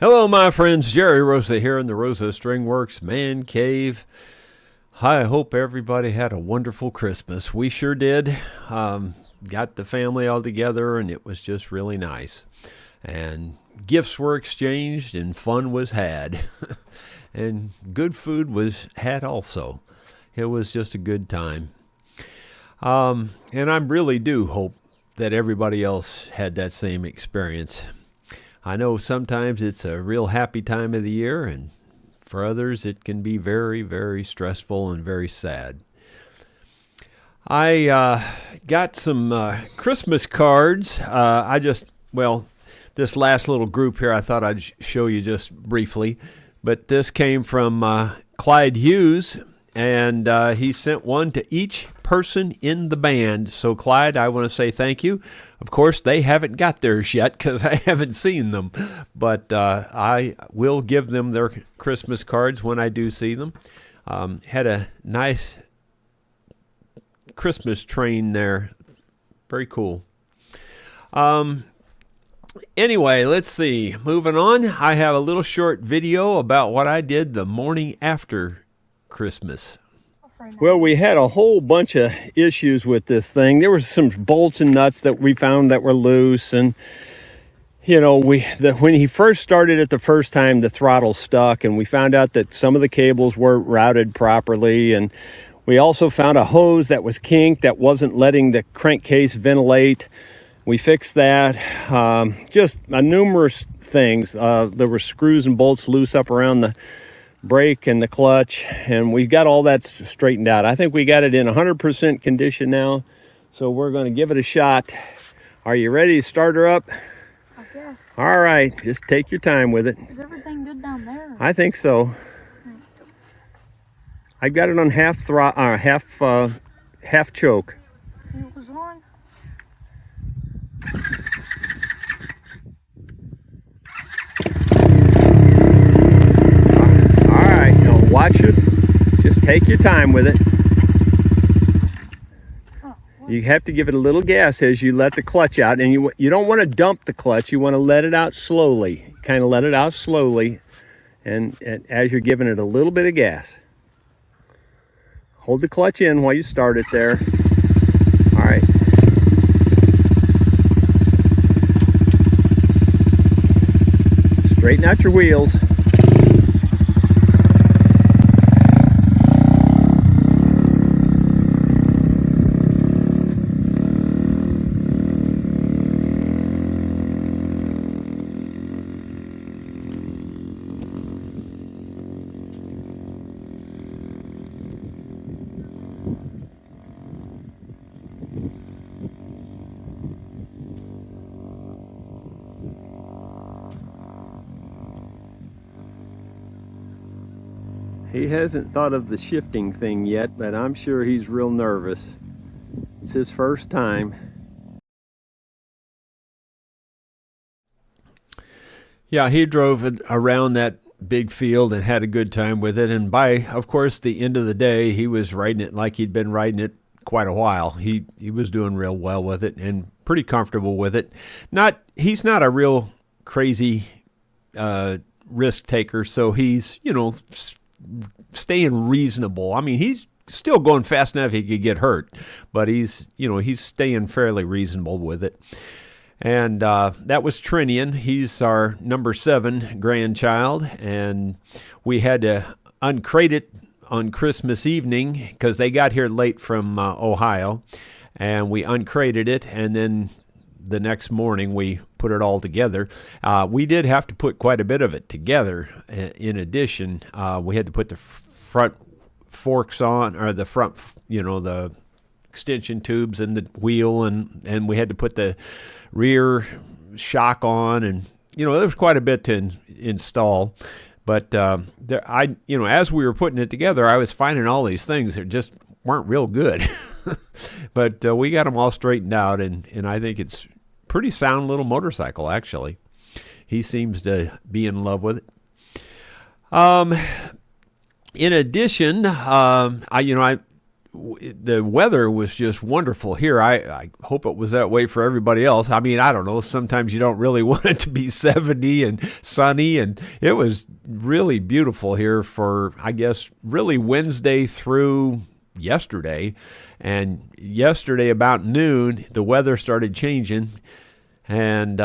Hello, my friends. Jerry Rosa here in the Rosa Stringworks Man Cave. I hope everybody had a wonderful Christmas. We sure did. Got the family all together, and it was just really nice. And gifts were exchanged, and fun was had. And good food was had also. It was just a good time. And I really do hope that everybody else had that same experience. I know sometimes it's a real happy time of the year, and for others it can be very, very stressful and very sad. I got some Christmas cards. This last little group here I thought I'd show you just briefly, but this came from Clyde Hughes, and he sent one to each person in the band. So Clyde, I want to say thank you. Of course, they haven't got theirs yet because I haven't seen them, but I will give them their Christmas cards when I do see them. Had a nice Christmas train there. Very cool. Anyway, let's see. Moving on, I have a little short video about what I did the morning after Christmas. Well, we had a whole bunch of issues with this thing. There were some bolts and nuts that we found that were loose, and when he first started it the first time, the throttle stuck, and we found out that some of the cables weren't routed properly, and we also found a hose that was kinked that wasn't letting the crankcase ventilate. We fixed that. Just numerous things. There were screws and bolts loose up around the brake and the clutch, and we got all that straightened out. I think we got it in 100% condition now, so we're going to give it a shot. Are you ready to start her up? I guess. All right, just take your time with it. Is everything good down there? I think so. I got it on half choke. It was on. Watch it. Just take your time with it. You have to give it a little gas as you let the clutch out, and you don't want to dump the clutch. You want to let it out slowly. Kind of let it out slowly, and as you're giving it a little bit of gas. Hold the clutch in while you start it there. All right. Straighten out your wheels. He hasn't thought of the shifting thing yet, but I'm sure he's real nervous. It's his first time. Yeah, he drove it around that big field and had a good time with it. And by, of course, the end of the day, he was riding it like he'd been riding it quite a while. He was doing real well with it and pretty comfortable with it. He's not a real crazy risk taker, so he's, staying reasonable. I mean, he's still going fast enough he could get hurt, but he's staying fairly reasonable with it. And that was Trinian. He's our number 7 grandchild, and we had to uncrate it on Christmas evening because they got here late from Ohio, and we uncrated it, and then the next morning we put it all together. We did have to put quite a bit of it together. In addition, we had to put the front forks on, or the front, the extension tubes and the wheel, and we had to put the rear shock on, and there was quite a bit to install. But as we were putting it together, I was finding all these things that just weren't real good. But we got them all straightened out, and I think it's pretty sound little motorcycle, actually. He seems to be in love with it. In addition, the weather was just wonderful here. I hope it was that way for everybody else. I mean, I don't know. Sometimes you don't really want it to be 70 and sunny, and it was really beautiful here for, I guess, really Wednesday through yesterday. And yesterday about noon, the weather started changing, and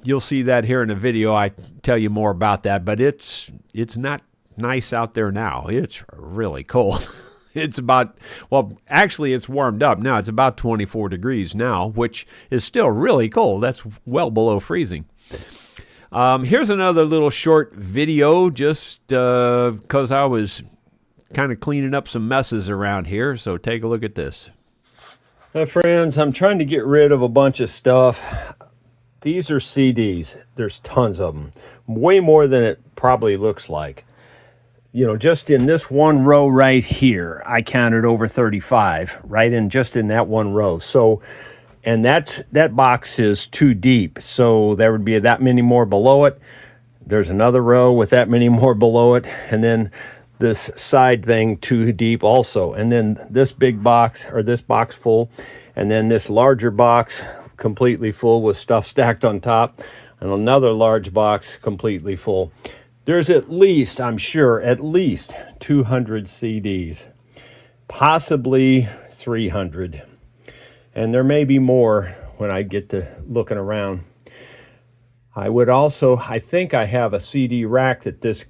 you'll see that here in the video. I tell you more about that, but it's not nice out there now. It's really cold. It's about, well, actually it's warmed up now. It's about 24 degrees now, which is still really cold. That's well below freezing. Here's another little short video just because I was kind of cleaning up some messes around here. So take a look at this. My friends, I'm trying to get rid of a bunch of stuff. These are CDs. There's tons of them. Way more than it probably looks like. You know, just in this one row right here, I counted over 35, right in just in that one row. So, and that box is too deep. So there would be that many more below it. There's another row with that many more below it. And then this side thing too deep also. And then this big box, or this box full. And then this larger box completely full with stuff stacked on top. And another large box completely full. There's at least, I'm sure, at least 200 CDs, possibly 300. And there may be more when I get to looking around. I think I have a CD rack that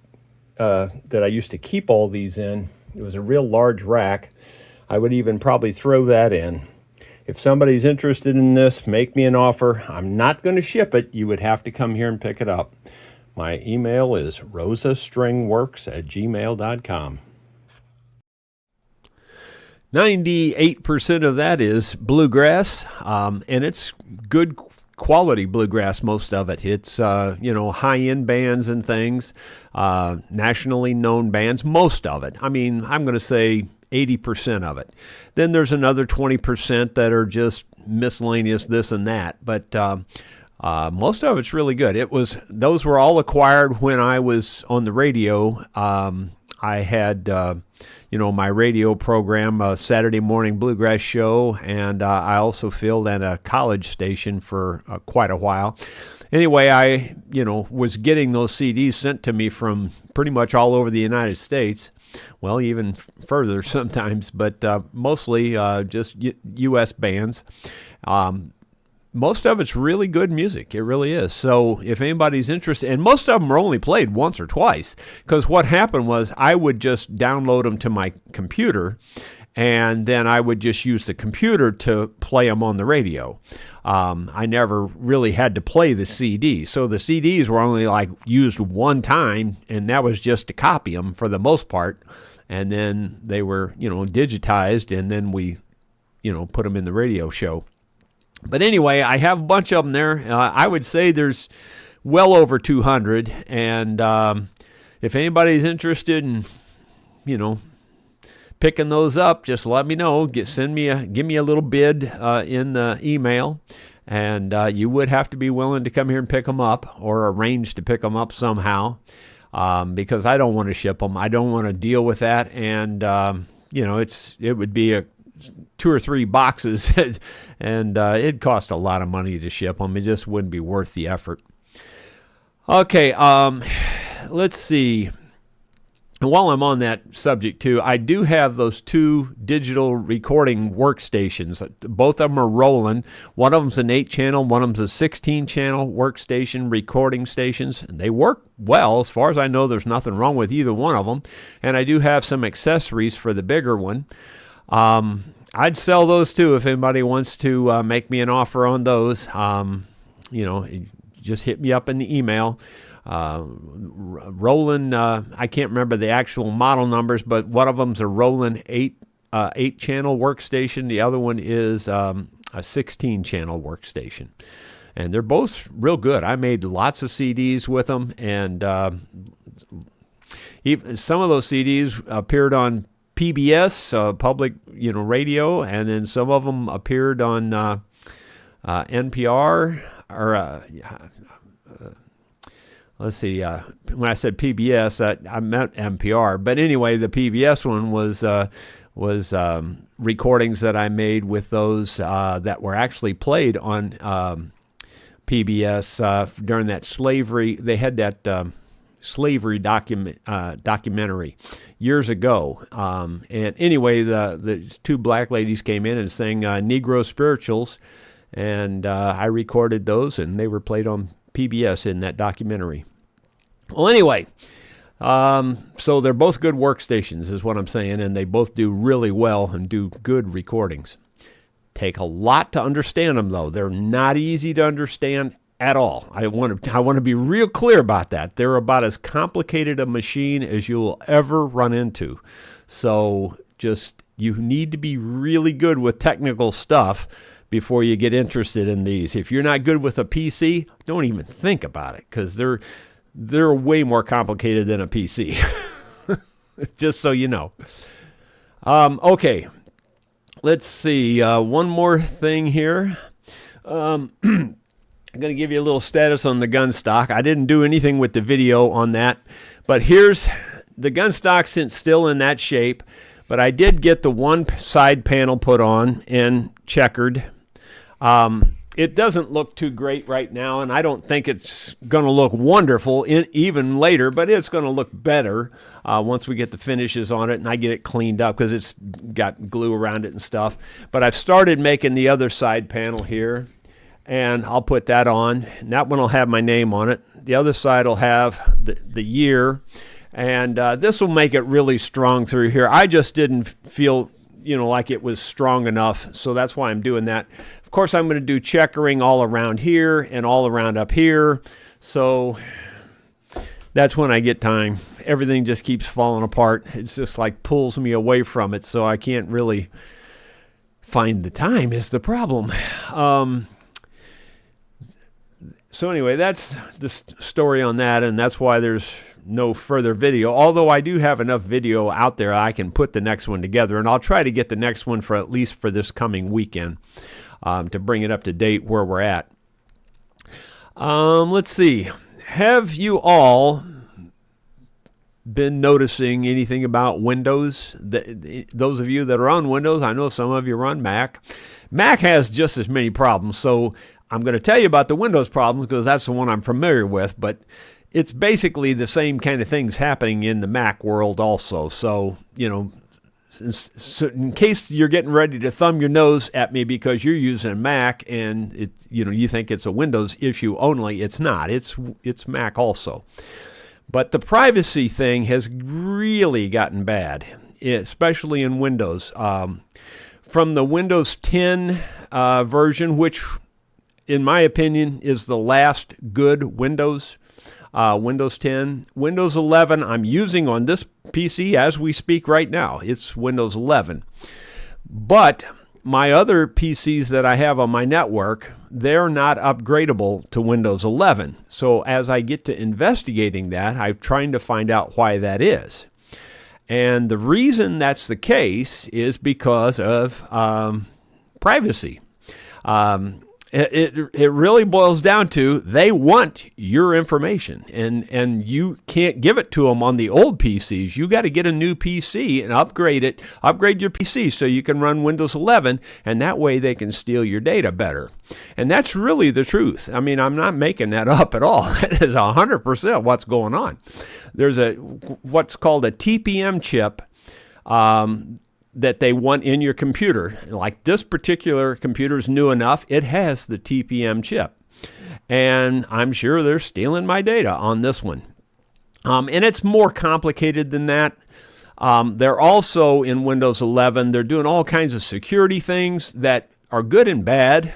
I used to keep all these in. It was a real large rack. I would even probably throw that in. If somebody's interested in this, make me an offer. I'm not going to ship it. You would have to come here and pick it up. My email is rosastringworks@gmail.com. 98% of that is bluegrass, and it's good quality bluegrass, most of it. It's, high-end bands and things, nationally known bands, most of it. I mean, I'm going to say 80% of it. Then there's another 20% that are just miscellaneous this and that, but most of it's really good. Those were all acquired when I was on the radio. I had, my radio program, a Saturday morning bluegrass show, and I also filled at a college station for quite a while. Anyway, I, was getting those CDs sent to me from pretty much all over the United States. Well, even further sometimes, but mostly just U.S. bands. Most of it's really good music. It really is. So if anybody's interested, and most of them are only played once or twice, because what happened was I would just download them to my computer, and then I would just use the computer to play them on the radio. I never really had to play the CD. So the CDs were only used one time, and that was just to copy them for the most part. And then they were, digitized, and then we, put them in the radio show. But anyway, I have a bunch of them there. I would say there's well over 200. And if anybody's interested in, picking those up, just let me know. Give me a little bid in the email. And you would have to be willing to come here and pick them up, or arrange to pick them up somehow, because I don't want to ship them. I don't want to deal with that. And, it would be 2 or 3 boxes, and it'd cost a lot of money to ship them. It just wouldn't be worth the effort. Okay, let's see. While I'm on that subject too, I do have those 2 digital recording workstations. Both of them are rolling. One of them's an 8-channel, one of them's a 16-channel workstation, recording stations. And they work well. As far as I know, there's nothing wrong with either one of them. And I do have some accessories for the bigger one. I'd sell those too if anybody wants to make me an offer on those. Just hit me up in the email. Roland, I can't remember the actual model numbers, but one of them's a Roland 8-channel workstation. The other one is a 16-channel workstation. And they're both real good. I made lots of CDs with them, and some of those CDs appeared on PBS, public, radio, and then some of them appeared on NPR, or let's see, when I said PBS, I meant NPR. But anyway, the PBS one was recordings that I made with those that were actually played on PBS during that slavery. They had that slavery documentary years ago. And anyway, the two black ladies came in and sang Negro spirituals, and I recorded those, and they were played on PBS in that documentary. Well, anyway, so they're both good workstations is what I'm saying, and they both do really well and do good recordings. Take a lot to understand them, though. They're not easy to understand at all. I want to be real clear about that. They're about as complicated a machine as you will ever run into. So you need to be really good with technical stuff before you get interested in these. If you're not good with a PC, don't even think about it, because they're way more complicated than a PC. Just so you know. Okay, let's see. One more thing here. I'm going to give you a little status on the gun stock. I didn't do anything with the video on that, but here's the gun stock still in that shape, but I did get the one side panel put on and checkered. It doesn't look too great right now, and I don't think it's going to look wonderful even later, but it's going to look better once we get the finishes on it and I get it cleaned up, because it's got glue around it and stuff. But I've started making the other side panel here, and I'll put that on. And that one will have my name on it. The other side will have the year, and this will make it really strong through here. I just didn't feel like it was strong enough, so that's why I'm doing that. Of course, I'm going to do checkering all around here and all around up here, so that's when I get time. Everything just keeps falling apart. It's just like pulls me away from it, so I can't really find the time is the problem. So anyway, that's the story on that, and that's why there's no further video, although I do have enough video out there I can put the next one together, and I'll try to get the next one for at least for this coming weekend to bring it up to date where we're at. Let's see. Have you all been noticing anything about Windows? Those of you that are on Windows, I know some of you are on Mac. Mac has just as many problems, so I'm going to tell you about the Windows problems because that's the one I'm familiar with, but it's basically the same kind of things happening in the Mac world also. So, in case you're getting ready to thumb your nose at me because you're using a Mac and you think it's a Windows issue only, it's not. It's Mac also. But the privacy thing has really gotten bad, especially in Windows. From the Windows 10 version, which in my opinion is the last good Windows 10. Windows 11 I'm using on this PC as we speak right now. It's Windows 11. But my other PCs that I have on my network, they're not upgradable to Windows 11. So as I get to investigating that, I'm trying to find out why that is. And the reason that's the case is because of privacy. It really boils down to they want your information, and you can't give it to them on the old PCs. You got to get a new PC and upgrade your PC so you can run Windows 11, and that way they can steal your data better. And that's really the truth. I mean, I'm not making that up at all. That is 100% what's going on. There's what's called a TPM chip that they want in your computer. Like this particular computer is new enough, it has the TPM chip. And I'm sure they're stealing my data on this one. And it's more complicated than that. They're also in Windows 11, they're doing all kinds of security things that are good and bad.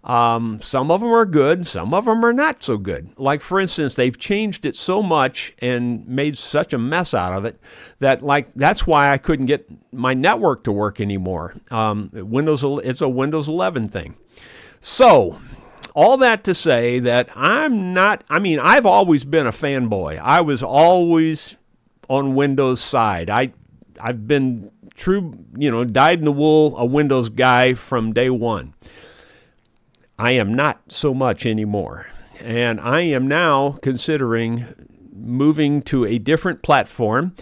Some of them are good, some of them are not so good. Like, for instance, they've changed it so much and made such a mess out of it that, that's why I couldn't get my network to work anymore. It's a Windows 11 thing. So, all that to say that I've always been a fanboy. I was always on Windows side. I've been true, dyed-in-the-wool a Windows guy from day one. I am not so much anymore. And I am now considering moving to a different platform.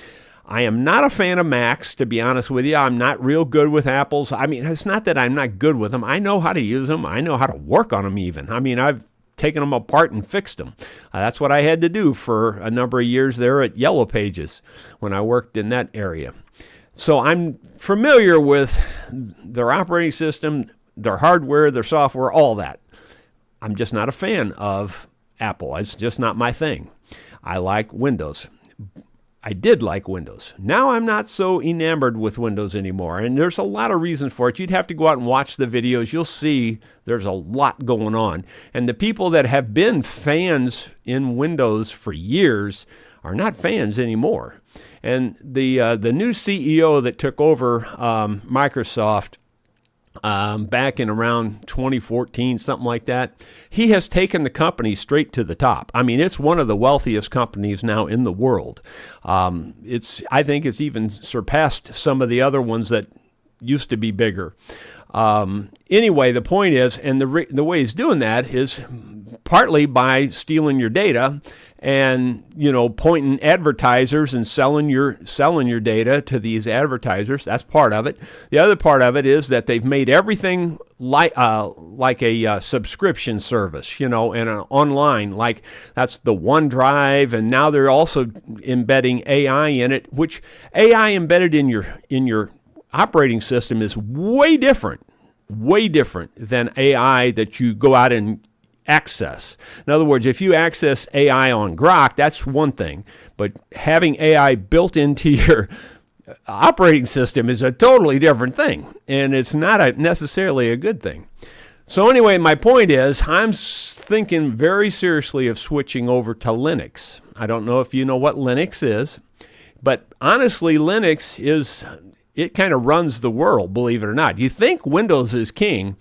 I am not a fan of Macs, to be honest with you. I'm not real good with Apples. I mean, it's not that I'm not good with them. I know how to use them. I know how to work on them even. I mean, I've taken them apart and fixed them. That's what I had to do for a number of years there at Yellow Pages when I worked in that area. So I'm familiar with their operating system, their hardware, their software, all that. I'm just not a fan of Apple. It's just not my thing. I like Windows. I did like Windows. Now I'm not so enamored with Windows anymore, and there's a lot of reasons for it. You'd have to go out and watch the videos. You'll see there's a lot going on. And the people that have been fans in Windows for years are not fans anymore. And the new CEO that took over Microsoft back in around 2014, something like that, he has taken the company straight to the top. I mean, it's one of the wealthiest companies now in the world. I think it's even surpassed some of the other ones that used to be bigger. Anyway, the point is, and the way he's doing that is partly by stealing your data and, pointing advertisers and selling your data to these advertisers. That's part of it. The other part of it is that they've made everything like a subscription service, and an online, like that's the OneDrive, and now they're also embedding AI in it, which AI embedded in your operating system is way different than AI that you go out and access. In other words, if you access AI on Grok, that's one thing, but having AI built into your operating system is a totally different thing, and it's not necessarily a good thing. So anyway, my point is, I'm thinking very seriously of switching over to Linux. I don't know if you know what Linux is, but honestly, Linux it kind of runs the world, believe it or not. You think Windows is king,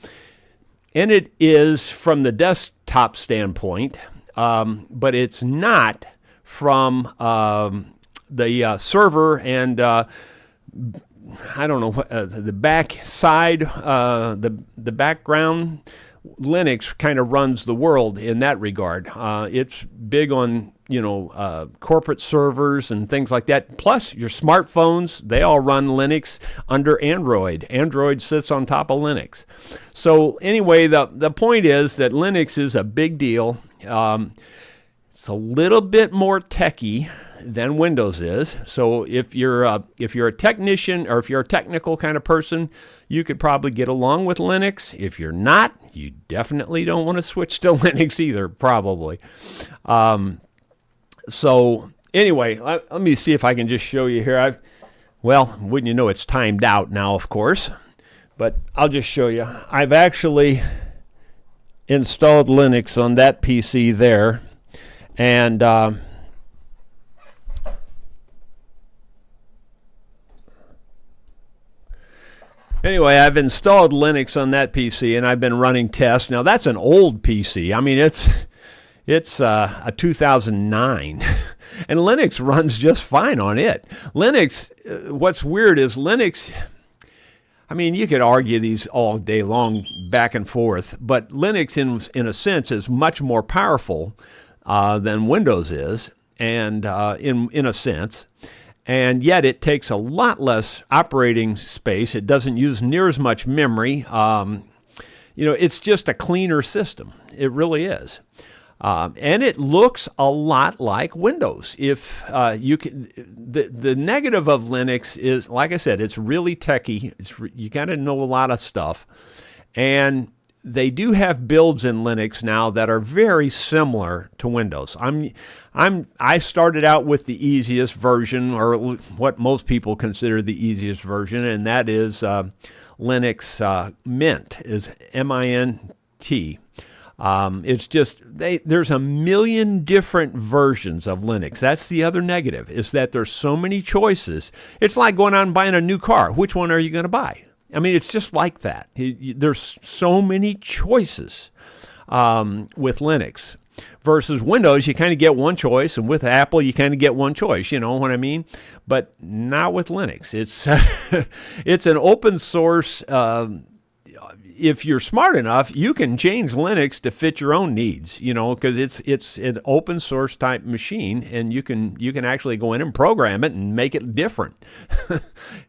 and it is from the desktop standpoint, but it's not from the server and I don't know what the back side, the background. Linux kind of runs the world in that regard. It's big on corporate servers and things like that. Plus, your smartphones, they all run Linux under Android. Android sits on top of Linux. So anyway, the point is that Linux is a big deal. It's a little bit more techy than Windows is. So if you're a technician or if you're a technical kind of person, you could probably get along with Linux. If you're not, you definitely don't want to switch to Linux either, probably. So anyway, let me see if I can just show you here. Wouldn't you know, it's timed out now, of course, but I'll just show you. I've actually installed Linux on that PC there, and anyway, I've installed Linux on that PC, and I've been running tests. Now, that's an old PC. I mean, it's a 2009, and Linux runs just fine on it. Linux, what's weird is Linux, I mean, you could argue these all day long back and forth, but Linux, in a sense, is much more powerful than Windows is, and in a sense. And yet it takes a lot less operating space. It doesn't use near as much memory. It's just a cleaner system. It really is. And it looks a lot like Windows. If you can, the negative of Linux is, like I said, it's really techy. You got to know a lot of stuff, and they do have builds in Linux now that are very similar to Windows. I started out with the easiest version, or what most people consider the easiest version, and that is Linux Mint, is MINT. It's just, there's a million different versions of Linux. That's the other negative, is that there's so many choices. It's like going out and buying a new car. Which one are you going to buy? I mean, it's just like that. There's so many choices with Linux. Versus Windows, you kind of get one choice, and with Apple, you kind of get one choice. You know what I mean? But not with Linux. It's it's an open source if you're smart enough, you can change Linux to fit your own needs, because it's an open source type machine, and you can actually go in and program it and make it different.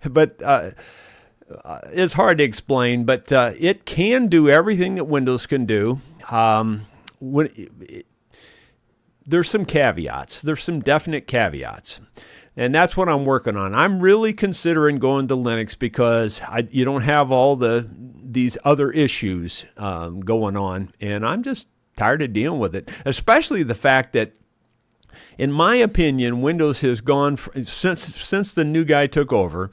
But it's hard to explain, but it can do everything that Windows can do. There's some caveats. There's some definite caveats. And that's what I'm working on. I'm really considering going to Linux because you don't have all these other issues going on. And I'm just tired of dealing with it, especially the fact that, in my opinion, Windows has gone, since the new guy took over,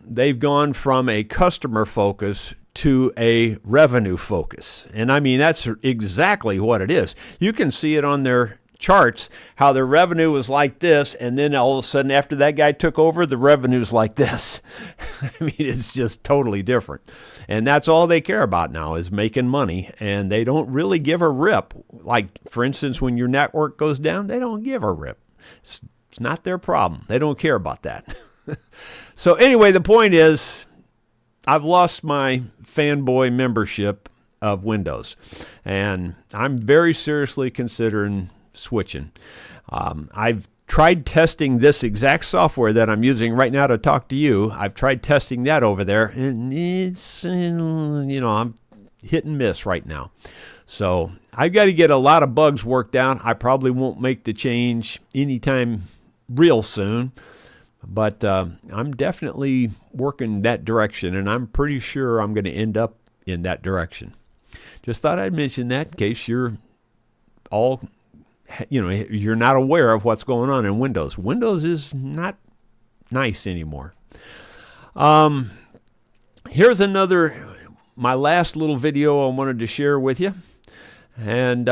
they've gone from a customer focus to a revenue focus. And I mean, that's exactly what it is. You can see it on their charts, how their revenue was like this, and then all of a sudden after that guy took over, the revenue's like this. I mean, it's just totally different. And that's all they care about now, is making money, and they don't really give a rip. Like, for instance, when your network goes down, they don't give a rip. It's not their problem. They don't care about that. So anyway, the point is, I've lost my fanboy membership of Windows, and I'm very seriously considering switching. I've tried testing this exact software that I'm using right now to talk to you. I've tried testing that over there, and it's, I'm hit and miss right now. So I've got to get a lot of bugs worked out. I probably won't make the change anytime real soon, but I'm definitely working that direction, and I'm pretty sure I'm going to end up in that direction. Just thought I'd mention that in case you're all, you're not aware of what's going on in Windows. Windows is not nice anymore. Here's my last little video I wanted to share with you. And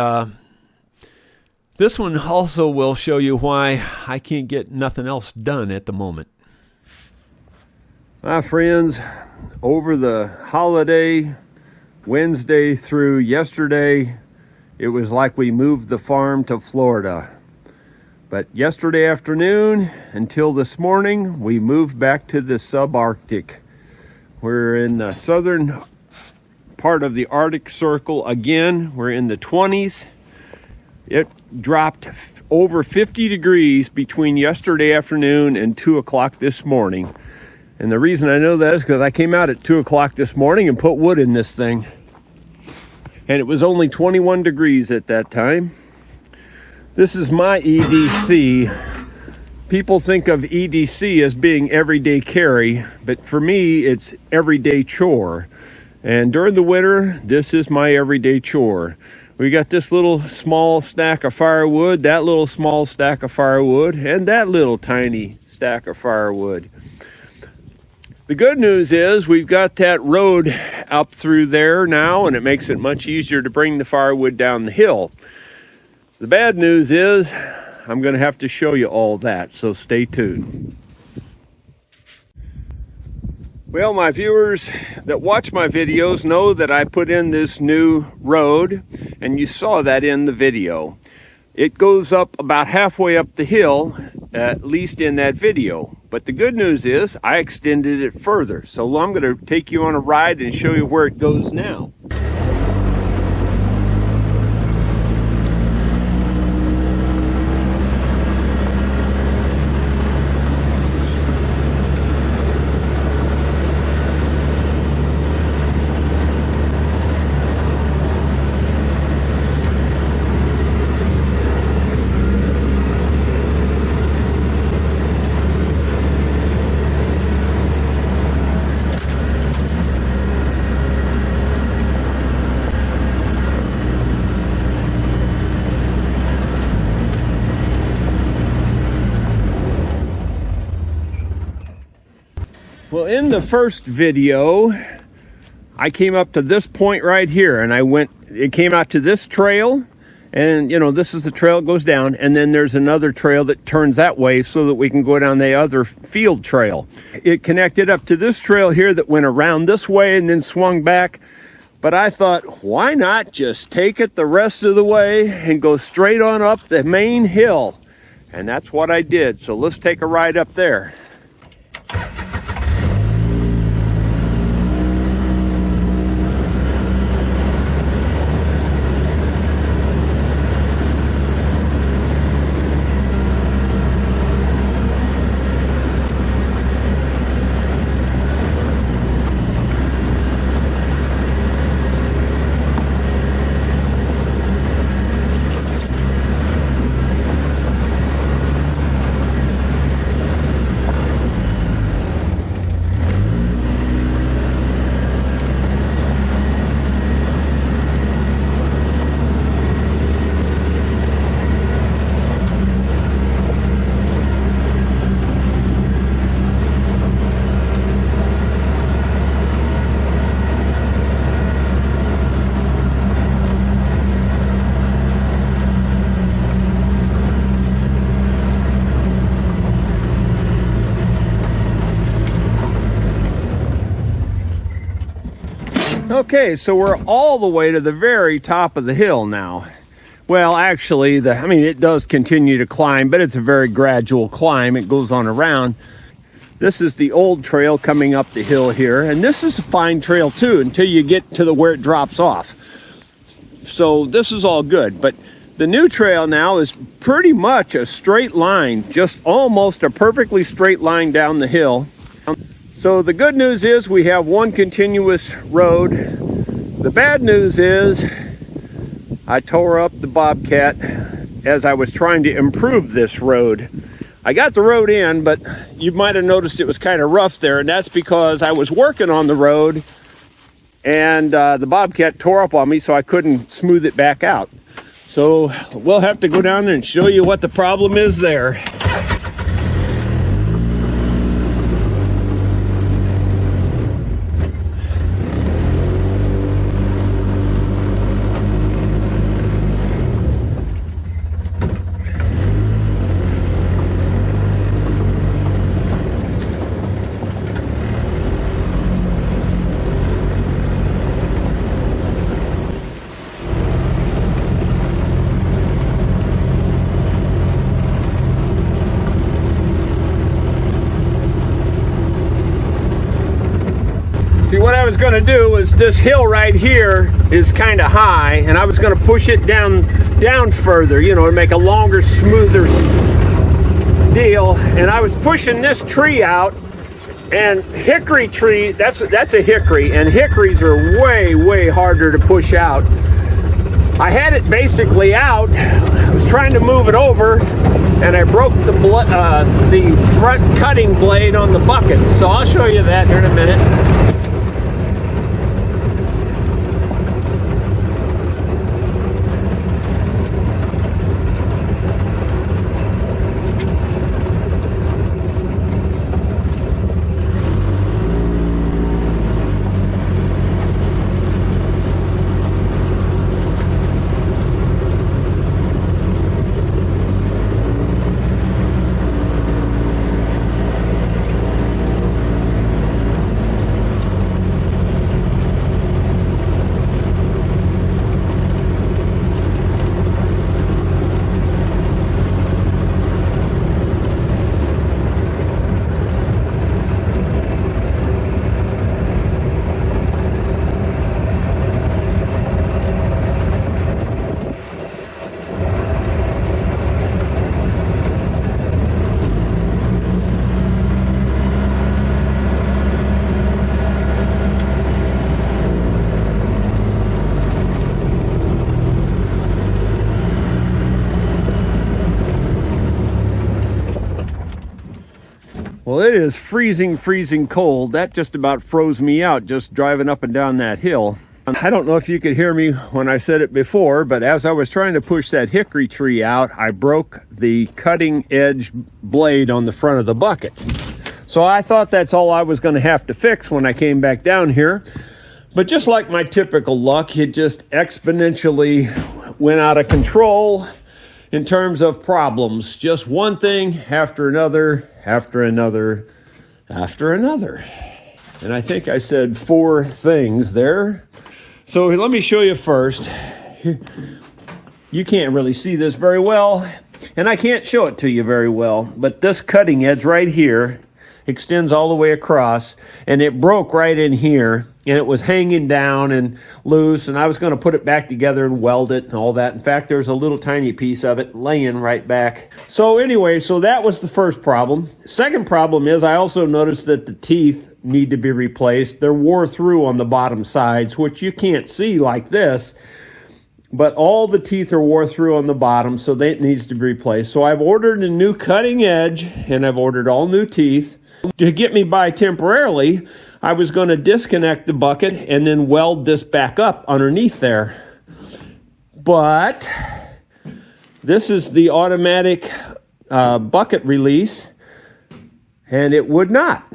this one also will show you why I can't get nothing else done at the moment. My friends, over the holiday, Wednesday through yesterday, it was like we moved the farm to Florida. But yesterday afternoon until this morning, we moved back to the subarctic. We're in the southern part of the Arctic Circle again. We're in the 20s. It dropped over 50 degrees between yesterday afternoon and 2 o'clock this morning. And the reason I know that is because I came out at 2 o'clock this morning and put wood in this thing. And it was only 21 degrees at that time. This is my EDC. People think of EDC as being everyday carry, but for me, it's everyday chore. And during the winter, this is my everyday chore. We got this little small stack of firewood, that little small stack of firewood, and that little tiny stack of firewood. The good news is we've got that road up through there now, and it makes it much easier to bring the firewood down the hill. The bad news is I'm going to have to show you all that, so stay tuned. Well, my viewers that watch my videos know that I put in this new road, and you saw that in the video. It goes up about halfway up the hill, at least in that video. But the good news is I extended it further. So I'm going to take you on a ride and show you where it goes now. Well, in the first video, I came up to this point right here, and it came out to this trail, and this is the trail that goes down, and then there's another trail that turns that way so that we can go down the other field trail. It connected up to this trail here that went around this way and then swung back, but I thought, why not just take it the rest of the way and go straight on up the main hill? And that's what I did, so let's take a ride up there. Okay, so we're all the way to the very top of the hill now. Well, actually, it does continue to climb, but it's a very gradual climb. It goes on around. This is the old trail coming up the hill here, and this is a fine trail too until you get to where it drops off. So this is all good, but the new trail now is pretty much a straight line, just almost a perfectly straight line down the hill. So the good news is we have one continuous road. The bad news is I tore up the Bobcat as I was trying to improve this road. I got the road in, but you might have noticed it was kind of rough there, and that's because I was working on the road and the Bobcat tore up on me, so I couldn't smooth it back out. So we'll have to go down there and show you what the problem is there. See, what I was going to do is this hill right here is kind of high, and I was going to push it down further, to make a longer, smoother deal. And I was pushing this tree out, and hickory trees, that's a hickory, and hickories are way, way harder to push out. I had it basically out. I was trying to move it over, and I broke the front cutting blade on the bucket. So I'll show you that here in a minute. Well, it is freezing cold. That just about froze me out just driving up and down that hill. I don't know if you could hear me when I said it before, but as I was trying to push that hickory tree out, I broke the cutting edge blade on the front of the bucket. So I thought that's all I was going to have to fix when I came back down here. But just like my typical luck, it just exponentially went out of control in terms of problems. Just one thing after another, after another, after another. And I think I said 4 things there. So let me show you first. You can't really see this very well, and I can't show it to you very well, but this cutting edge right here extends all the way across, and it broke right in here, and it was hanging down and loose, and I was going to put it back together and weld it and all that. In fact, there's a little tiny piece of it laying right back. So anyway, so that was the first problem. Second problem is I also noticed that the teeth need to be replaced. They're wore through on the bottom sides, which you can't see like this, but all the teeth are wore through on the bottom, so that needs to be replaced. So I've ordered a new cutting edge, and I've ordered all new teeth. To get me by temporarily, I was going to disconnect the bucket and then weld this back up underneath there. But this is the automatic bucket release, and it would not.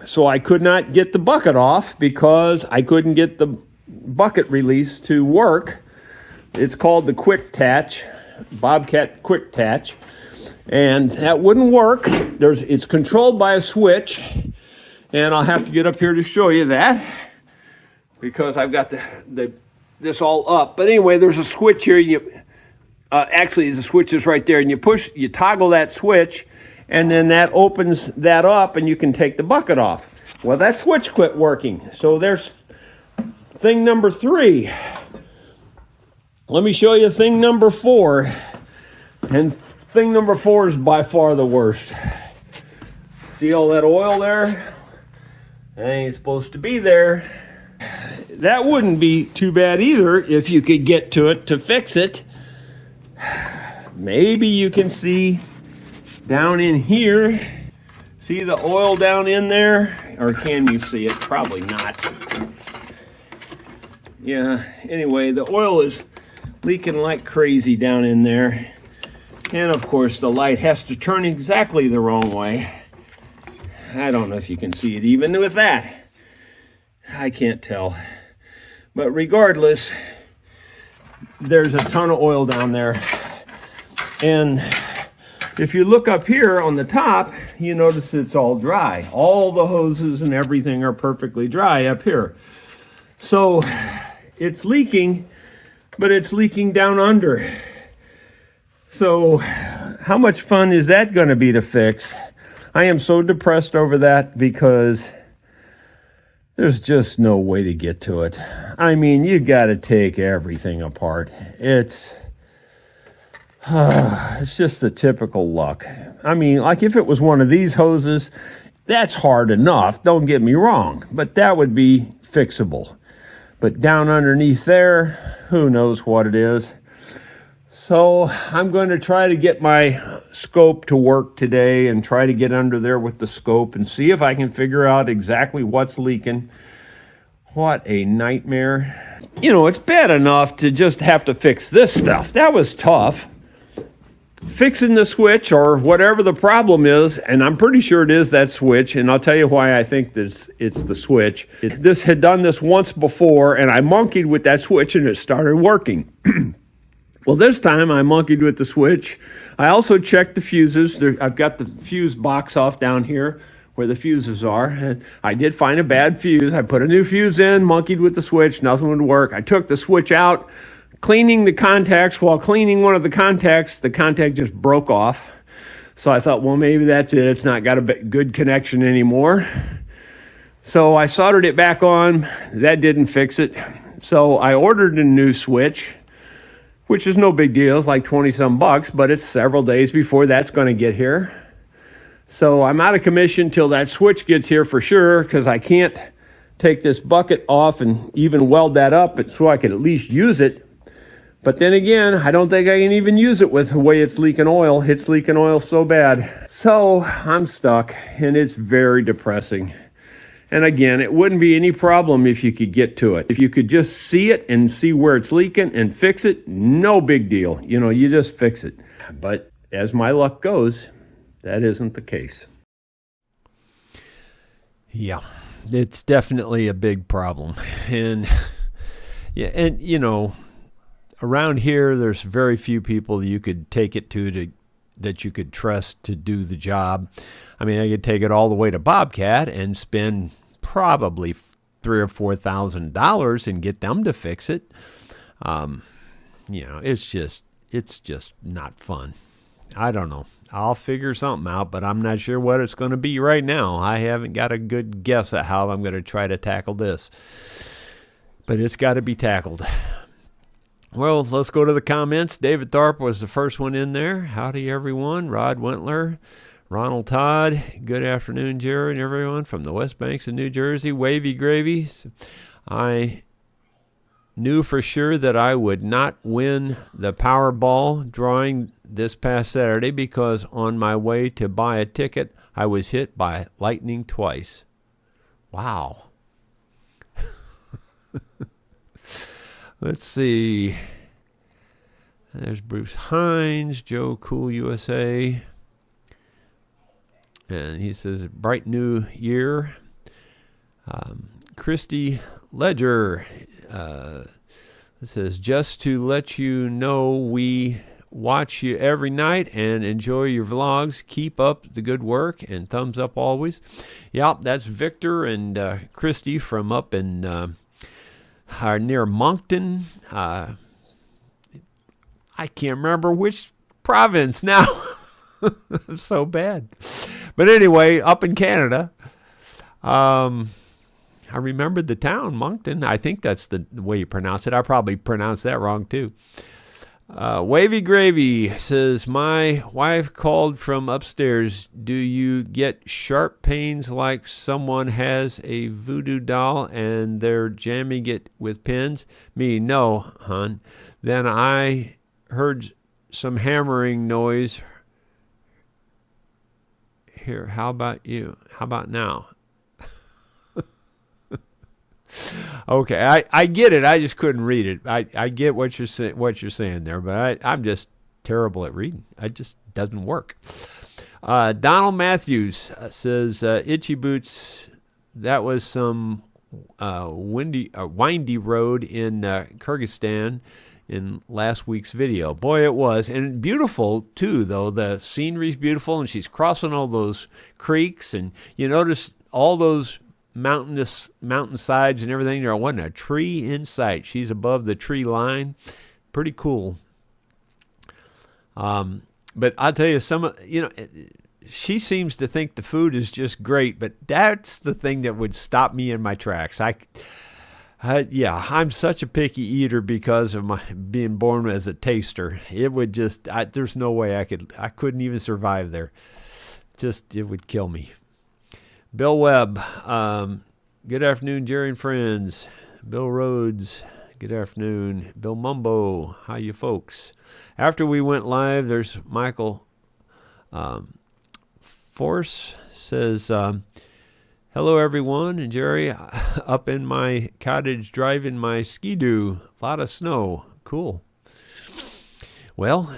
So I could not get the bucket off because I couldn't get the bucket release to work. It's called the Quick Tatch, Bobcat Quick Tatch. And that wouldn't work. It's controlled by a switch, and I'll have to get up here to show you that. because I've got this all up. But anyway, there's a switch here. Actually, the switch is right there, and you toggle that switch, and then that opens that up, and you can take the bucket off. Well, that switch quit working. So there's thing number 3. Let me show you thing number 4. And thing number 4 is by far the worst. See all that oil there? That ain't supposed to be there. That wouldn't be too bad either if you could get to it to fix it. Maybe you can see down in here. See the oil down in there? Or can you see it? Probably not. Yeah, anyway, the oil is leaking like crazy down in there. And of course, the light has to turn exactly the wrong way. I don't know if you can see it even with that. I can't tell. But regardless, there's a ton of oil down there. And if you look up here on the top, you notice it's all dry. All the hoses and everything are perfectly dry up here. So it's leaking, but it's leaking down under. So how much fun is that going to be to fix? I am so depressed over that because there's just no way to get to it. I mean, you got to take everything apart. It's just the typical luck. I mean, like if it was one of these hoses, that's hard enough, don't get me wrong, but that would be fixable. But down underneath there, who knows what it is. So I'm going to try to get my scope to work today and try to get under there with the scope and see if I can figure out exactly what's leaking. What a nightmare. You know, it's bad enough to just have to fix this stuff. That was tough. Fixing the switch or whatever the problem is, and I'm pretty sure it is that switch, and I'll tell you why I think that it's the switch. This had done this once before, and I monkeyed with that switch, and it started working. Well, this time I monkeyed with the switch. I also checked the fuses. I've got the fuse box off down here where the fuses are. And I did find a bad fuse. I put a new fuse in, monkeyed with the switch. Nothing would work. I took the switch out, cleaning the contacts. While cleaning one of the contacts, the contact just broke off. So I thought, well, maybe that's it. It's not got a good connection anymore. So I soldered it back on. That didn't fix it. So I ordered a new switch, which is no big deal. It's like 20-some bucks, but it's several days before that's going to get here. So I'm out of commission till that switch gets here for sure, because I can't take this bucket off and even weld that up so I can at least use it. But then again, I don't think I can even use it with the way it's leaking oil. It's leaking oil so bad. So I'm stuck, and it's very depressing. And again, it wouldn't be any problem if you could get to it. If you could just see it and see where it's leaking and fix it, no big deal. You know, you just fix it. But as my luck goes, that isn't the case. Yeah, it's definitely a big problem. And yeah, and you know, around here, there's very few people you could take it to that you could trust to do the job. I mean, I could take it all the way to Bobcat and spend probably $3,000 or $4,000 and get them to fix it. You know, it's just not fun. I don't know. I'll figure something out, but I'm not sure what it's going to be right now. I haven't got a good guess at how I'm going to try to tackle this, but it's got to be tackled. Well, let's go to the comments. David Tharp was the first one in there. Howdy, everyone. Rod Wentler, Ronald Todd, good afternoon, Jerry and everyone from the West Banks of New Jersey. Wavy Gravy. I knew for sure that I would not win the Powerball drawing this past Saturday because on my way to buy a ticket, I was hit by lightning twice. Wow. Let's see. There's Bruce Hines, Joe Cool USA. And he says, bright new year. Christy Ledger. It says, just to let you know, we watch you every night and enjoy your vlogs. Keep up the good work and thumbs up always. Yep, that's Victor and Christy from up in near Moncton. I can't remember which province now. So bad. But anyway, up in Canada, I remembered the town, Moncton. I think that's the way you pronounce it. I probably pronounced that wrong too. Wavy Gravy says, my wife called from upstairs. Do you get sharp pains like someone has a voodoo doll and they're jamming it with pins? Me, no, hon. Then I heard some hammering noise. Here, how about you? How about now? Okay, I get it. I just couldn't read it. I get what you're saying there, but I'm just terrible at reading. It just doesn't work. Donald Matthews says, Itchy Boots, that was some windy road in Kyrgyzstan in last week's video. Boy, it was. And beautiful, too, though. The scenery's beautiful, and she's crossing all those creeks, and you notice all those mountainsides and everything. There wasn't a tree in sight. She's above the tree line. Pretty cool. But I'll tell you, she seems to think the food is just great, but that's the thing that would stop me in my tracks. I'm such a picky eater because of my being born as a taster. It would just, there's no way I couldn't even survive there. It would kill me. Bill Webb, good afternoon, Jerry and friends. Bill Rhodes, good afternoon. Bill Mumbo, how you folks? After we went live, there's Michael Force says, hello, everyone. And Jerry, up in my cottage driving my Ski-Doo. A lot of snow. Cool. Well,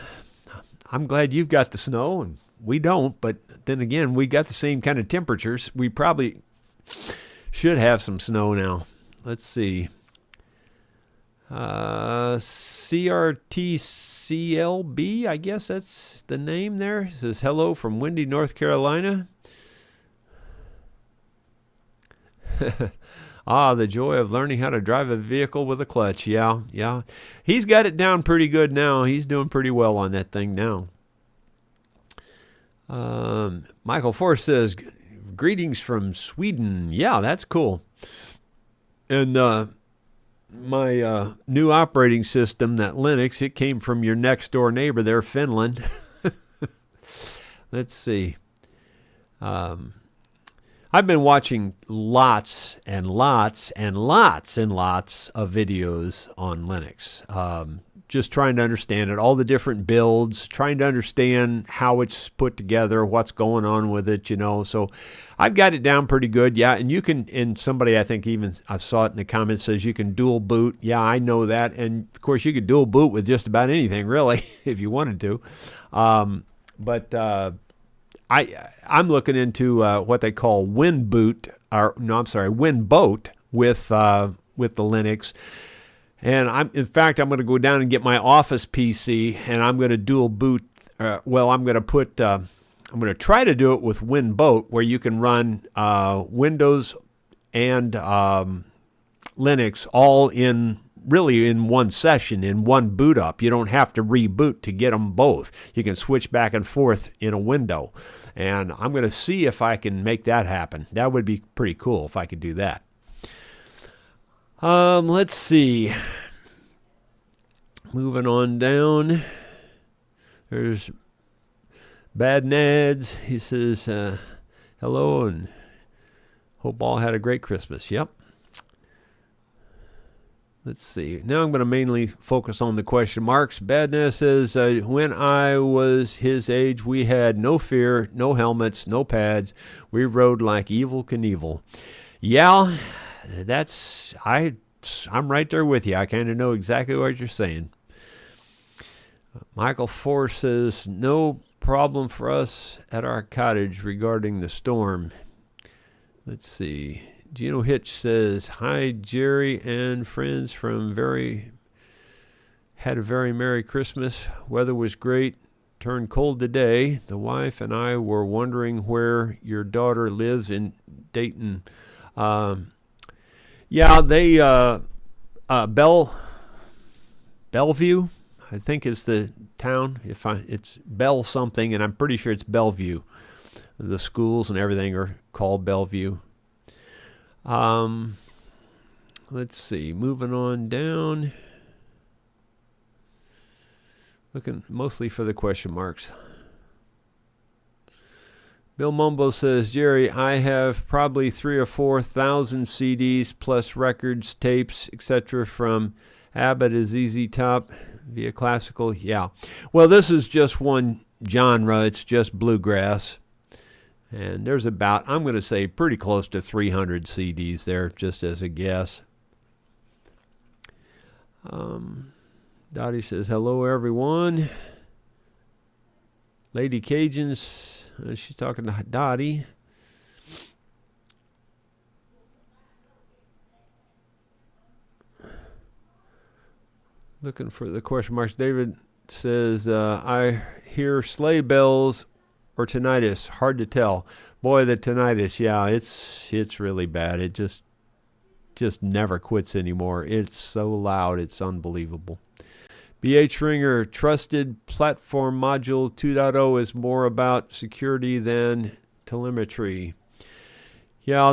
I'm glad you've got the snow, and we don't. But then again, we got the same kind of temperatures. We probably should have some snow now. Let's see. CRTCLB, I guess that's the name there. It says, hello from windy North Carolina. The joy of learning how to drive a vehicle with a clutch. Yeah. He's got it down pretty good now. He's doing pretty well on that thing now. Michael Force says, greetings from Sweden. Yeah, that's cool. And my new operating system, that Linux, it came from your next door neighbor there, Finland. Let's see. I've been watching lots and lots and lots and lots of videos on Linux. Just trying to understand it, all the different builds, trying to understand how it's put together, what's going on with it, So I've got it down pretty good, yeah. And you can, and somebody I think even, I saw it in the comments, says you can dual boot. Yeah, I know that. And of course you could dual boot with just about anything, really, if you wanted to. But I'm looking into what they call WinBoot with the Linux. And I'm going to go down and get my Office PC, and I'm going to dual boot. I'm going to try to do it with WinBoot, where you can run Windows and Linux all in one session, in one boot up. You don't have to reboot to get them both. You can switch back and forth in a window. And I'm going to see if I can make that happen. That would be pretty cool if I could do that. Let's see. Moving on down. There's Bad Nads. He says, hello and hope all had a great Christmas. Yep. Let's see. Now I'm going to mainly focus on the question marks. Badness says, when I was his age, we had no fear, no helmets, no pads. We rode like Evel Knievel. Yeah, I'm right there with you. I kind of know exactly what you're saying. Michael Force says, no problem for us at our cottage regarding the storm. Let's see. Gino Hitch says, hi, Jerry and friends had a very Merry Christmas. Weather was great. Turned cold today. The wife and I were wondering where your daughter lives in Dayton. Yeah, they, Bellevue, I think is the town. It's Bell something, and I'm pretty sure it's Bellevue. The schools and everything are called Bellevue. Let's see. Moving on down. Looking mostly for the question marks. Bill Mumbo says, Jerry, I have probably 3,000 or 4,000 CDs plus records, tapes, etc. from Abbott as ZZ Top via classical. Yeah. Well, this is just one genre. It's just bluegrass. And there's about, I'm going to say, pretty close to 300 CDs there, just as a guess. Dottie says, hello, everyone. Lady Cajuns, she's talking to Dottie. Looking for the question marks. David says, I hear sleigh bells or tinnitus. Hard to tell. Boy, the tinnitus, yeah, it's really bad. It just never quits anymore. It's so loud. It's unbelievable. BH Ringer, trusted platform module 2.0 is more about security than telemetry. Yeah,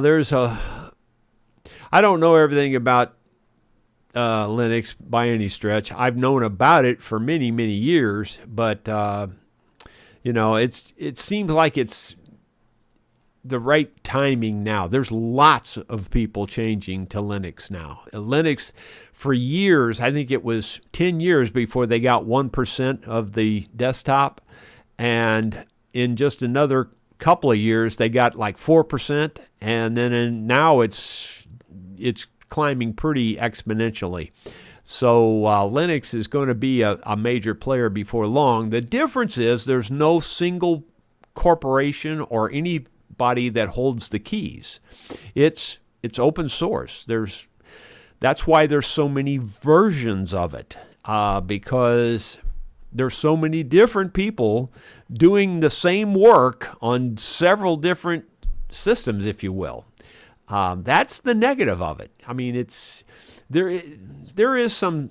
I don't know everything about Linux by any stretch. I've known about it for many, many years, but it seems like it's the right timing now. There's lots of people changing to Linux now. Linux, for years, I think it was 10 years before they got 1% of the desktop, and in just another couple of years, they got like 4%, and then now it's climbing pretty exponentially. So Linux is going to be a major player before long. The difference is there's no single corporation or anybody that holds the keys. It's open source. That's why there's so many versions of it, because there's so many different people doing the same work on several different systems, if you will. That's the negative of it. I mean, there is some,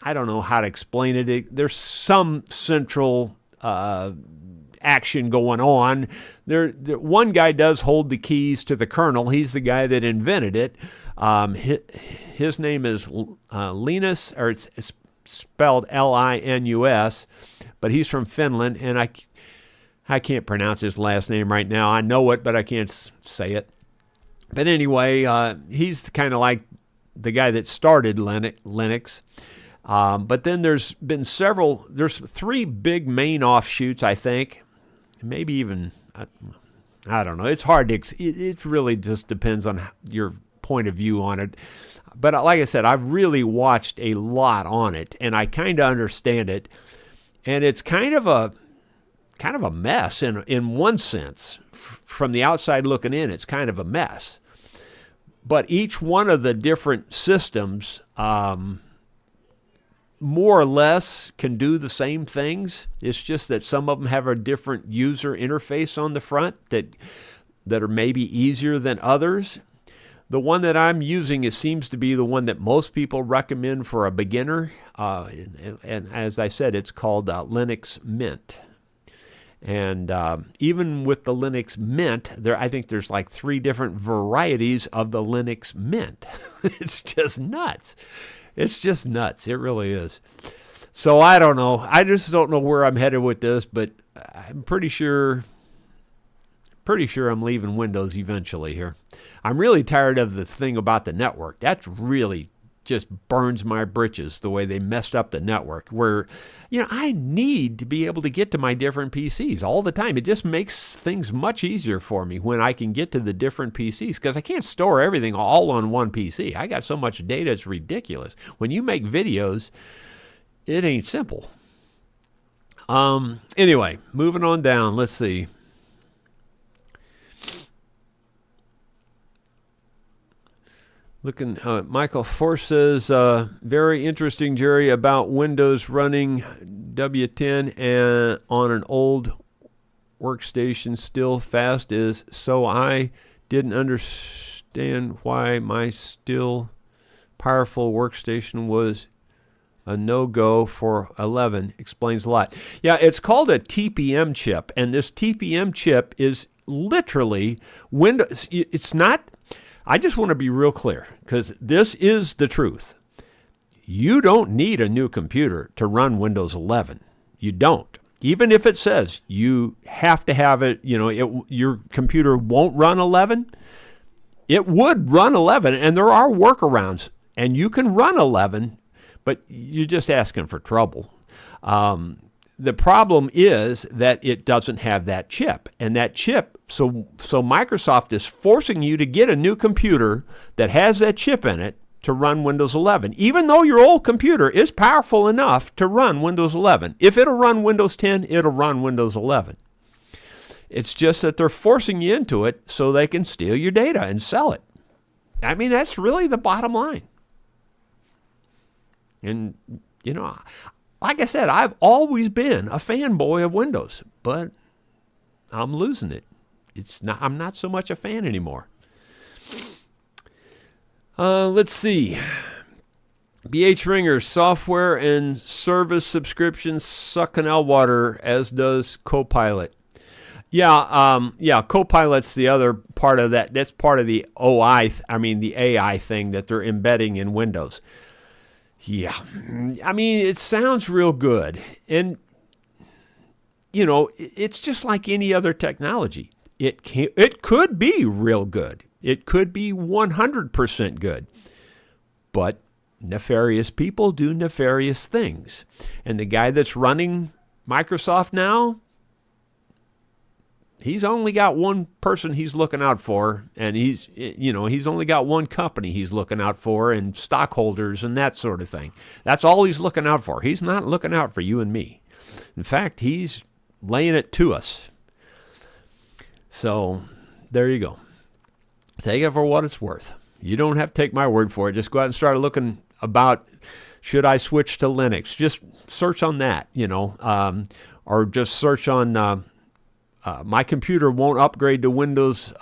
I don't know how to explain it. There's some central action going on. One guy does hold the keys to the kernel. He's the guy that invented it. His name is Linus, or it's spelled Linus, but he's from Finland, and I can't pronounce his last name right now. I know it, but I can't say it. But anyway, he's kind of like the guy that started Linux. But then there's been there's 3 big main offshoots, I think. Maybe even, I don't know. It's hard to, it really just depends on your point of view on it. But like I said, I've really watched a lot on it, and I kind of understand it. And it's kind of a mess in one sense. From the outside looking in, it's kind of a mess. But each one of the different systems more or less can do the same things. It's just that some of them have a different user interface on the front that are maybe easier than others. The one that I'm using, it seems to be the one that most people recommend for a beginner. And as I said, it's called Linux Mint. And even with the Linux Mint, I think there's like 3 different varieties of the Linux Mint. It's just nuts. It's just nuts. It really is. So I don't know. I just don't know where I'm headed with this, but I'm pretty sure I'm leaving Windows eventually here. I'm really tired of the thing about the network. That's really just burns my britches, the way they messed up the network, where, I need to be able to get to my different PCs all the time. It just makes things much easier for me when I can get to the different PCs, because I can't store everything all on one PC. I got so much data, it's ridiculous. When you make videos, it ain't simple. Anyway, moving on down. Let's see. Michael Force says, very interesting, Jerry, about Windows running W10 and on an old workstation still fast so I didn't understand why my still powerful workstation was a no-go for 11. Explains a lot. Yeah, it's called a TPM chip, and this TPM chip is literally Windows. It's not, I just want to be real clear, because this is the truth. You don't need a new computer to run Windows 11. You don't. Even if it says you have to have it, your computer won't run 11, it would run 11, and there are workarounds, and you can run 11, but you're just asking for trouble. The problem is that it doesn't have that chip, and that chip, so Microsoft is forcing you to get a new computer that has that chip in it to run Windows 11, even though your old computer is powerful enough to run Windows 11. If it'll run Windows 10, it'll run Windows 11. It's just that they're forcing you into it so they can steal your data and sell it. I mean, that's really the bottom line. And, like I said, I've always been a fanboy of Windows, but I'm losing it. I'm not so much a fan anymore. Let's see. BH Ringer, software and service subscriptions suck canal water, as does Copilot. Yeah, Copilot's the other part of that. That's part of the the AI thing that they're embedding in Windows. Yeah, I mean, it sounds real good. And, it's just like any other technology. It could be real good. It could be 100% good. But nefarious people do nefarious things. And the guy that's running Microsoft now, he's only got one person he's looking out for, and he's only got one company he's looking out for, and stockholders and that sort of thing. That's all he's looking out for. He's not looking out for you and me. In fact, he's laying it to us. So there you go. Take it for what it's worth. You don't have to take my word for it. Just go out and start looking about, should I switch to Linux? Just search on that, or just search on my computer won't upgrade to Windows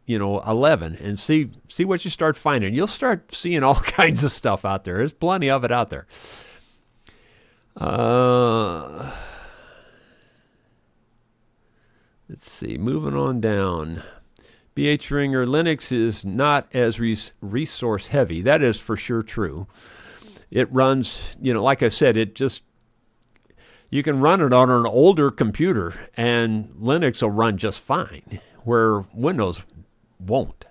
11, and see what you start finding. You'll start seeing all kinds of stuff out there. There's plenty of it out there. Let's see, moving on down. BH Ringer, Linux is not as resource heavy. That is for sure true. It runs, like I said, you can run it on an older computer, and Linux will run just fine, where Windows won't.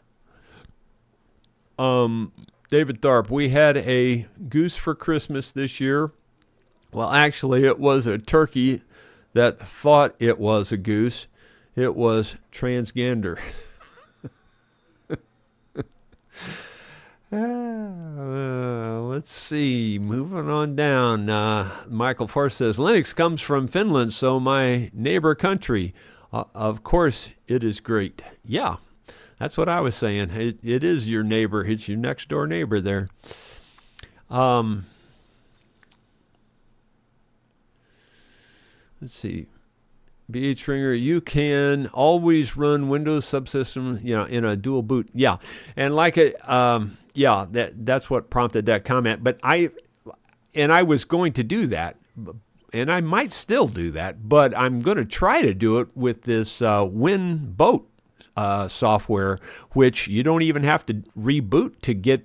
David Tharp, we had a goose for Christmas this year. Well, actually, it was a turkey that thought it was a goose. It was transgender. Let's see. Moving on down. Michael Force says, Linux comes from Finland, so my neighbor country. Of course, it is great. Yeah, that's what I was saying. It is your neighbor. It's your next door neighbor there. Let's see. BH Ringer, you can always run Windows subsystem, in a dual boot. Yeah, and that's what prompted that comment. But I was going to do that, and I might still do that, but I'm going to try to do it with this WinBoat software, which you don't even have to reboot to get.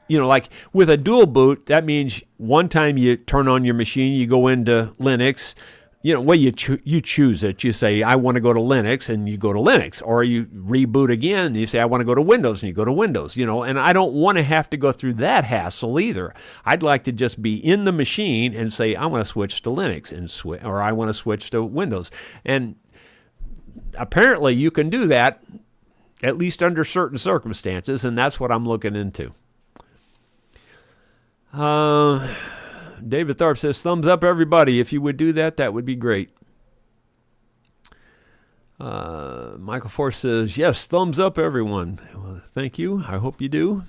Like with a dual boot, that means one time you turn on your machine, you go into Linux. You choose it. You say, I want to go to Linux, and you go to Linux. Or you reboot again, and you say, I want to go to Windows, and you go to Windows. And I don't want to have to go through that hassle either. I'd like to just be in the machine and say, I want to switch to Linux, or I want to switch to Windows. And apparently you can do that, at least under certain circumstances, and that's what I'm looking into. David Tharp says, thumbs up, everybody. If you would do that, that would be great. Michael Force says, yes, thumbs up, everyone. Well, thank you. I hope you do.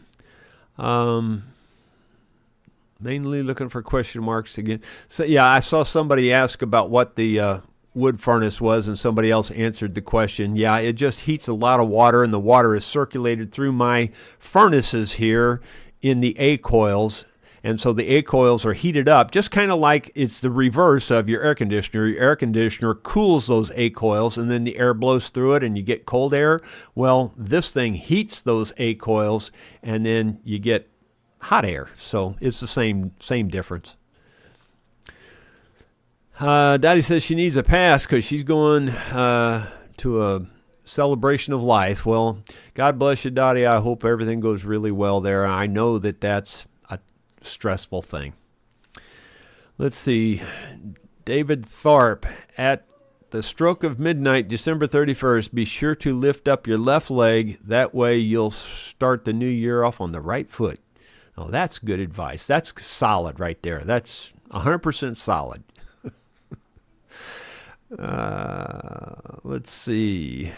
Mainly looking for question marks again. So, yeah, I saw somebody ask about what the wood furnace was, and somebody else answered the question. Yeah, it just heats a lot of water, and the water is circulated through my furnaces here in the A coils. And so the A coils are heated up, just kind of like it's the reverse of your air conditioner. Your air conditioner cools those A coils, and then the air blows through it, and you get cold air. Well, this thing heats those A coils, and then you get hot air. So it's the same difference. Daddy says she needs a pass because she's going to a celebration of life. Well, God bless you, Dottie. I hope everything goes really well there. I know that that's a stressful thing. Let's see. David Tharp, at the stroke of midnight, December 31st, be sure to lift up your left leg. That way you'll start the new year off on the right foot. Oh, that's good advice. That's solid right there. That's 100% solid. Let's see.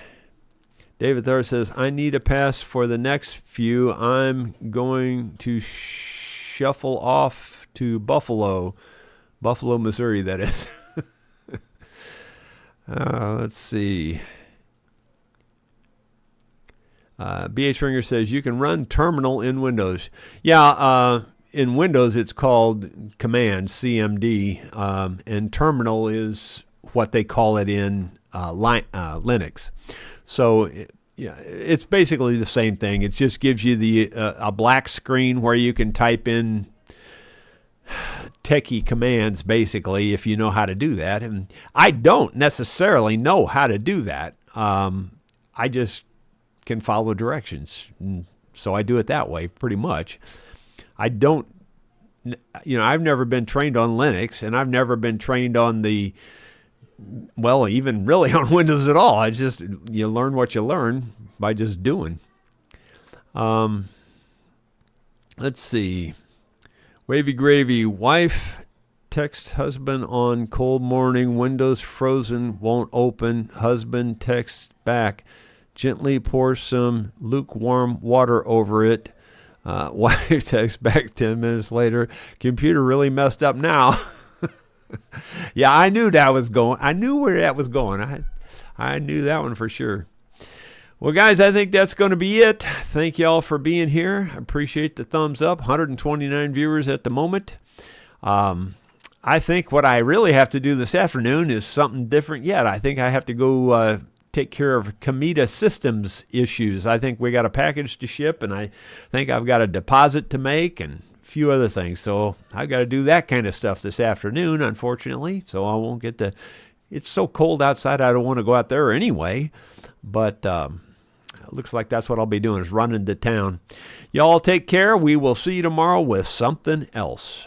David Thor says, I need a pass for the next few. I'm going to shuffle off to Buffalo, Missouri, that is. Let's see. B.H. Ringer says, you can run terminal in Windows. Yeah, in Windows it's called command, CMD, and terminal is what they call it in Linux. So yeah, it's basically the same thing. It just gives you a black screen where you can type in techie commands, basically, if you know how to do that. And I don't necessarily know how to do that. I just can follow directions. So I do it that way, pretty much. I don't, I've never been trained on Linux, and I've never been trained on even really on Windows at all. It's just, you learn what you learn by just doing. Let's see. Wavy Gravy, wife text husband on cold morning, windows frozen, won't open. Husband texts back, gently pour some lukewarm water over it. Wife texts back 10 minutes later, computer really messed up now. Yeah, I knew that was going. I knew where that was going. I knew that one for sure. Well, guys, I think that's going to be it. Thank you all for being here. I appreciate the thumbs up. 129 viewers at the moment. I think what I really have to do this afternoon is something different yet. I think I have to go take care of Cometa Systems issues. I think we got a package to ship, and I think I've got a deposit to make, and few other things. So I've got to do that kind of stuff this afternoon, unfortunately. So I won't get to, it's so cold outside, I don't want to go out there anyway. But it looks like that's what I'll be doing, is running to town. Y'all take care. We will see you tomorrow with something else.